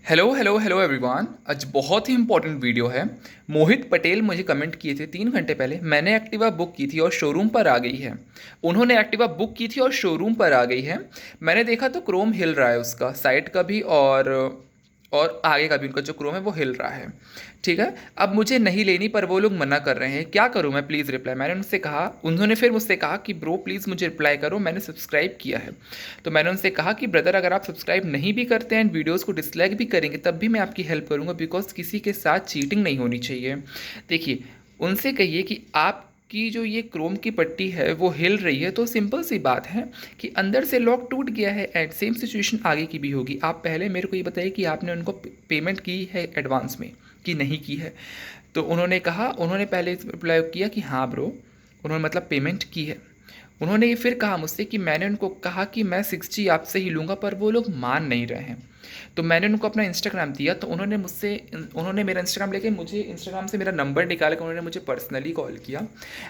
Hello everyone. आज बहुत ही important video है। मोहित पटेल मुझे कमेंट किए थे 3 घंटे पहले। मैंने एक्टिवा बुक की थी और शोरूम पर आ गई है। उन्होंने एक्टिवा बुक की थी और शोरूम पर आ गई है। मैंने देखा तो क्रोम हिल रहा है, उसका साइड का भी और आगे का भी उनका जो क्रोम है वो हिल रहा है। ठीक है, अब मुझे नहीं लेनी पर वो लोग मना कर रहे हैं। क्या करूँ मैं? Please reply. मैंने उनसे कहा, उन्होंने फिर मुझसे कहा कि ब्रो प्लीज़ मुझे रिप्लाई करो, मैंने सब्सक्राइब किया है। तो मैंने उनसे कहा कि ब्रदर अगर आप सब्सक्राइब नहीं भी करते हैं एंड वीडियोज़ को डिसलाइक भी करेंगे तब भी मैं आपकी हेल्प करूँगा, बिकॉज किसी के साथ चीटिंग नहीं होनी चाहिए। देखिए, उनसे कहिए कि आपकी जो ये क्रोम की पट्टी है वो हिल रही है, तो सिंपल सी बात है कि अंदर से लॉक टूट गया है एंड सेम सिचुएशन आगे की भी होगी। आप पहले मेरे को ये बताइए कि आपने उनको पेमेंट की है एडवांस में कि नहीं की है। तो उन्होंने कहा, उन्होंने पहले रिप्लाई किया कि हाँ ब्रो, उन्होंने मतलब पेमेंट की है। उन्होंने ये फिर कहा मुझसे कि मैंने उनको कहा कि मैं 6G आपसे ही लूँगा, पर वो लोग मान नहीं रहे हैं। तो मैंने उनको अपना इंस्टाग्राम दिया, तो उन्होंने मेरा इंस्टाग्राम लेके मुझे इंस्टाग्राम से मेरा नंबर निकाल कर उन्होंने मुझे पर्सनली कॉल किया।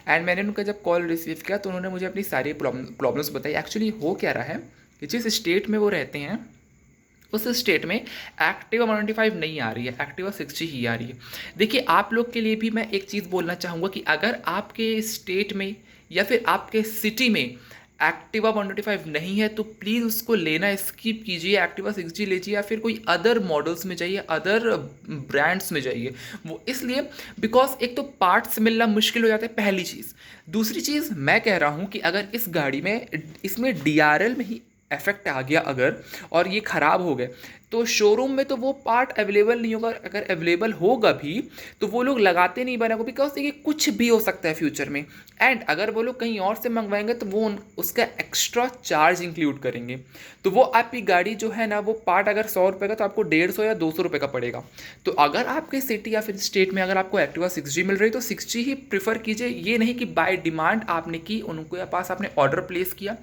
एंड मैंने उनका जब कॉल रिसीव किया तो उन्होंने मुझे अपनी सारी प्रॉब्लम्स बताई। एक्चुअली हो क्या रहा है कि जिस स्टेट में वो रहते हैं उस स्टेट में एक्टिवा 125 नहीं आ रही है, एक्टिवा 6G ही आ रही है। देखिए, आप लोग के लिए भी मैं एक चीज़ बोलना चाहूँगा कि अगर आपके स्टेट में या फिर आपके सिटी में एक्टिवा 125 नहीं है तो प्लीज़ उसको लेना स्किप कीजिए, एक्टिवा 6G लीजिए या फिर कोई अदर मॉडल्स में जाइए, अदर ब्रांड्स में जाइए। वो इसलिए बिकॉज एक तो पार्ट्स मिलना मुश्किल हो जाता है, पहली चीज़। दूसरी चीज़ मैं कह रहा हूँ कि अगर इस गाड़ी में इसमें DRL में ही इफेक्ट आ गया अगर, और ये ख़राब हो गए, तो शोरूम में तो वो पार्ट अवेलेबल नहीं होगा। अगर अवेलेबल होगा भी तो वो लोग लगाते नहीं बना को, बिकॉज देखिए कुछ भी हो सकता है फ्यूचर में। एंड अगर वो लोग कहीं और से मंगवाएंगे तो वो उसका एक्स्ट्रा चार्ज इंक्लूड करेंगे। तो वो आपकी गाड़ी जो है ना, वो पार्ट अगर 100 रुपये का तो आपको 150 या 200 रुपये का पड़ेगा। तो अगर आपके सिटी या फिर स्टेट में अगर आपको एक्टिवा 6G मिल रही है तो 6G ही प्रीफर कीजिए। ये नहीं कि बाय डिमांड आपने की, उनके पास आपने ऑर्डर प्लेस किया,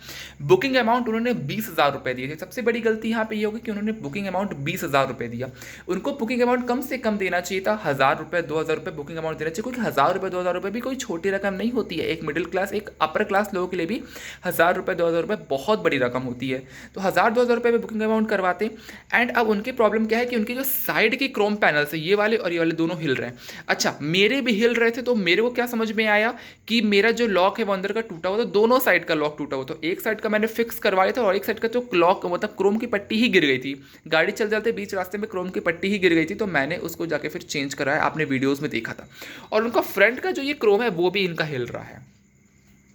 बुकिंग अमाउंट उन्होंने 20,000 रुपये दिए थे। सबसे बड़ी गलती यहाँ पे ये होगी कि उन्होंने बुकिंग अमाउंट 20,000 रुपये दिया। उनको बुकिंग अमाउंट कम से कम देना चाहिए था, 1,000 रुपये 2,000 रुपये बुकिंग अमाउंट देना चाहिए, क्योंकि 1,000 रुपये 2,000 रुपये भी कोई छोटी रकम नहीं होती है। एक मिडिल क्लास, एक अपर क्लास लोगों के लिए भी 1,000 रुपये 2,000 रुपये बहुत बड़ी रकम होती है। तो 1,000 2,000 रुपये में बुकिंग अमाउंट करवाते। एंड अब उनकी प्रॉब्लम क्या है कि उनकी जो साइड की क्रोम पैनल है, ये वाले और ये वाले दोनों हिल रहे हैं। अच्छा, मेरे भी हिल रहे थे, तो मेरे को क्या समझ में आया कि मेरा जो लॉक है वो अंदर का टूटा हुआ था, दोनों साइड का लॉक टूटा हुआ। तो एक साइड का मैंने फिक्स करवाया था और एक साइड का जो लॉक मतलब क्रोम की पट्टी ही गिर गई थी। गाड़ी चल जाते बीच रास्ते में क्रोम की पट्टी ही गिर गई थी, तो मैंने उसको जाके फिर चेंज कराया। आपने वीडियोस में देखा था। और उनका फ्रंट का जो ये क्रोम है वो भी इनका हिल रहा है।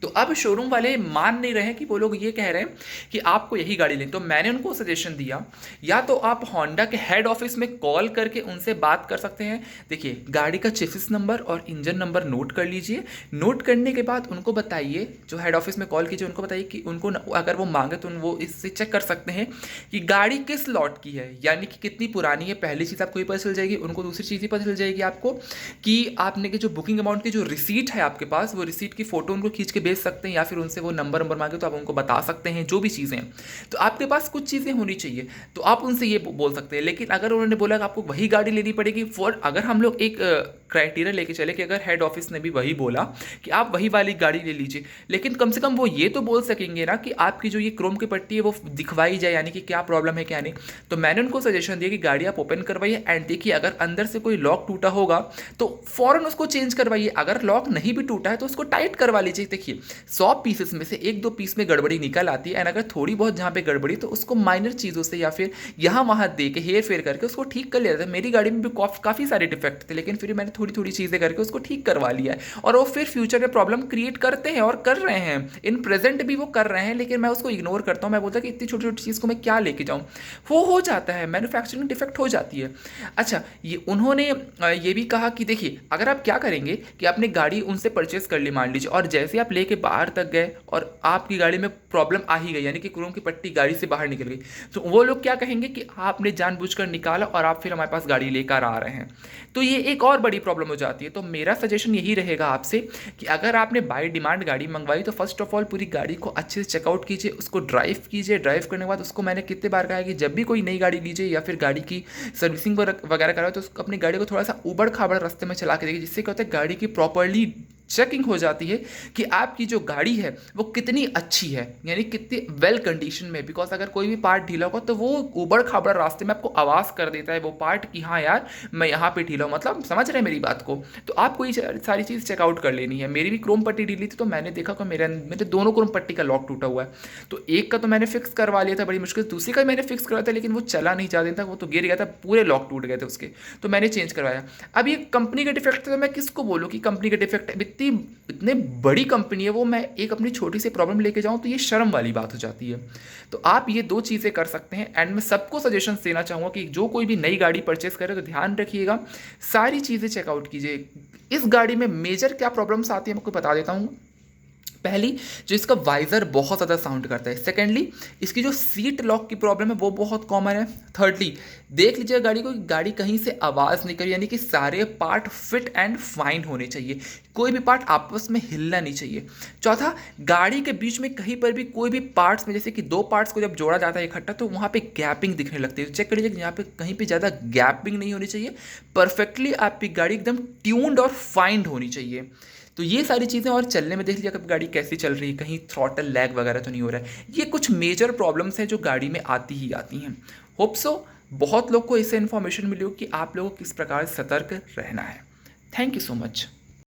तो अब शोरूम वाले मान नहीं रहे हैं कि वो लोग ये कह रहे हैं कि आपको यही गाड़ी लें। तो मैंने उनको सजेशन दिया, या तो आप होंडा के हेड ऑफिस में कॉल करके उनसे बात कर सकते हैं। देखिए, गाड़ी का चेसिस नंबर और इंजन नंबर नोट कर लीजिए। नोट करने के बाद उनको बताइए, जो हेड ऑफिस में कॉल कीजिए उनको बताइए कि उनको अगर वो मांगे तो वो इससे चेक कर सकते हैं कि गाड़ी किस लॉट की है, यानी कि कितनी पुरानी है। पहली चीज़ आपको ये पता चल जाएगी, उनको दूसरी चीज़ ही पता चल जाएगी आपको कि आपने की जो बुकिंग अमाउंट की जो रिसीट है आपके पास, वो रिसीट की फ़ोटो उनको खींच के भेज सकते हैं, या फिर उनसे वो नंबर मांगे तो आप उनको बता सकते हैं जो भी चीज़ें हैं। तो आपके पास कुछ चीज़ें होनी चाहिए, तो आप उनसे ये बोल सकते हैं। लेकिन अगर उन्होंने बोला कि आपको वही गाड़ी लेनी पड़ेगी, फॉर अगर हम लोग एक क्राइटेरिया लेके चले कि अगर हेड ऑफिस ने भी वही बोला कि आप वही वाली गाड़ी ले लीजिए, लेकिन कम से कम वो ये तो बोल सकेंगे ना कि आपकी जो ये क्रोम की पट्टी है वो दिखवाई जाए, यानी कि क्या प्रॉब्लम है क्या नहीं। तो मैंने उनको सजेशन दिया कि गाड़ी आप ओपन करवाइए एंड देखिए, अगर अंदर से कोई लॉक टूटा होगा तो फौरन उसको चेंज करवाइए। अगर लॉक नहीं भी टूटा है तो उसको टाइट करवा लीजिए। देखिए, 100 पीसेस में से 1-2 पीस में गड़बड़ी निकल आती है, एंड अगर थोड़ी बहुत जहाँ पे गड़बड़ी तो उसको माइनर चीज़ों से या फिर यहाँ वहाँ दे के हेर फेर करके उसको ठीक कर लिया था। मेरी गाड़ी में भी काफ़ी सारे डिफेक्ट थे, लेकिन फिर मैंने थोड़ी थोड़ी चीज़ें करके उसको ठीक करवा लिया है। और वो फिर फ्यूचर में प्रॉब्लम क्रिएट करते हैं और कर रहे हैं, इन प्रेजेंट भी वो कर रहे हैं, लेकिन मैं उसको इग्नोर करता हूँ। मैं बोलता कि इतनी छोटी छोटी चीज़ को मैं क्या लेके जाऊँ, वो हो जाता है, मैन्युफैक्चरिंग डिफेक्ट हो जाती है। अच्छा, ये उन्होंने ये भी कहा कि देखिए, अगर आप क्या करेंगे कि आपने गाड़ी उनसे परचेस कर ली मान लीजिए, और जैसे आप लेके बाहर तक गए और आपकी गाड़ी में प्रॉब्लम आ ही गई, यानी कि क्रोम की पट्टी गाड़ी से बाहर निकल गई, तो वो लोग क्या कहेंगे कि आपने जानबूझकर निकाला और आप फिर हमारे पास गाड़ी लेकर आ रहे हैं। तो ये एक और बड़ी प्रॉब्लम हो जाती है। तो मेरा सजेशन यही रहेगा आपसे कि अगर आपने बाय डिमांड गाड़ी मंगवाई तो फर्स्ट ऑफ ऑल पूरी गाड़ी को अच्छे से चेकआउट कीजिए, उसको ड्राइव कीजिए। ड्राइव करने के बाद उसको मैंने कितने बार कहा है कि जब भी कोई नई गाड़ी लीजिए या फिर गाड़ी की सर्विसिंग वगैरह कराए तो अपनी गाड़ी को थोड़ा सा उबड़ खाबड़ रास्ते में चला के देखिए, जिससे क्या होता है गाड़ी की प्रॉपरली चेकिंग हो जाती है कि आपकी जो गाड़ी है वो कितनी अच्छी है, यानी कितनी वेल कंडीशन में। बिकॉज अगर कोई भी पार्ट ढीला होगा तो वो ऊबड़ खाबड़ रास्ते में आपको आवाज़ कर देता है वो पार्ट कि हाँ यार मैं यहाँ पे ढीला हूँ, मतलब समझ रहे हैं मेरी बात को। तो आपको ये सारी चीज़ चेकआउट कर लेनी है। मेरी भी क्रोम पट्टी ढीली थी तो मैंने देखा कि मेरे दोनों क्रोम पट्टी का लॉक टूटा हुआ है। तो एक का तो मैंने फिक्स करवा लिया था बड़ी मुश्किल, दूसरी का मैंने फिक्स करवाया था लेकिन वो चला नहीं ज़्यादा दिन तक, वो तो गिर गया था, पूरे लॉक टूट गए थे उसके, तो मैंने चेंज करवाया। अब ये कंपनी का डिफेक्ट था तो मैं किसको बोलूँ कि कंपनी का डिफेक्ट है? इतने बड़ी कंपनी है वो, मैं एक अपनी छोटी सी प्रॉब्लम लेके जाऊँ तो ये शर्म वाली बात हो जाती है। तो आप ये दो चीज़ें कर सकते हैं। एंड मैं सबको सजेशन देना चाहूँगा कि जो कोई भी नई गाड़ी परचेस करे तो ध्यान रखिएगा, सारी चीज़ें चेकआउट कीजिए। इस गाड़ी में मेजर क्या प्रॉब्लम्स आती है मैं आपको बता देता हूँ। पहली, जो इसका वाइज़र बहुत ज़्यादा साउंड करता है। सेकेंडली, इसकी जो सीट लॉक की प्रॉब्लम है वो बहुत कॉमन है। थर्डली, देख लीजिए गाड़ी को, गाड़ी कहीं से आवाज़ नहीं करी, यानी कि सारे पार्ट फिट एंड फाइन होने चाहिए, कोई भी पार्ट आपस में हिलना नहीं चाहिए। चौथा, गाड़ी के बीच में कहीं पर भी कोई भी पार्ट्स में, जैसे कि दो पार्ट्स को जब जोड़ा जाता है इकट्ठा तो वहाँ पे गैपिंग दिखने लगती है। चेक कर लीजिए यहाँ पे कहीं पे ज़्यादा गैपिंग नहीं होनी चाहिए, परफेक्टली आपकी गाड़ी एकदम ट्यून्ड और फाइंड होनी चाहिए। तो ये सारी चीज़ें, और चलने में देख लिया कब गाड़ी कैसी चल रही है, कहीं थ्रॉटल लैग वगैरह तो नहीं हो रहा है। ये कुछ मेजर प्रॉब्लम्स हैं जो गाड़ी में आती ही आती हैं। होप सो बहुत लोग को इससे इन्फॉर्मेशन मिली हो कि आप लोगों को किस प्रकार सतर्क रहना है। Thank you so much.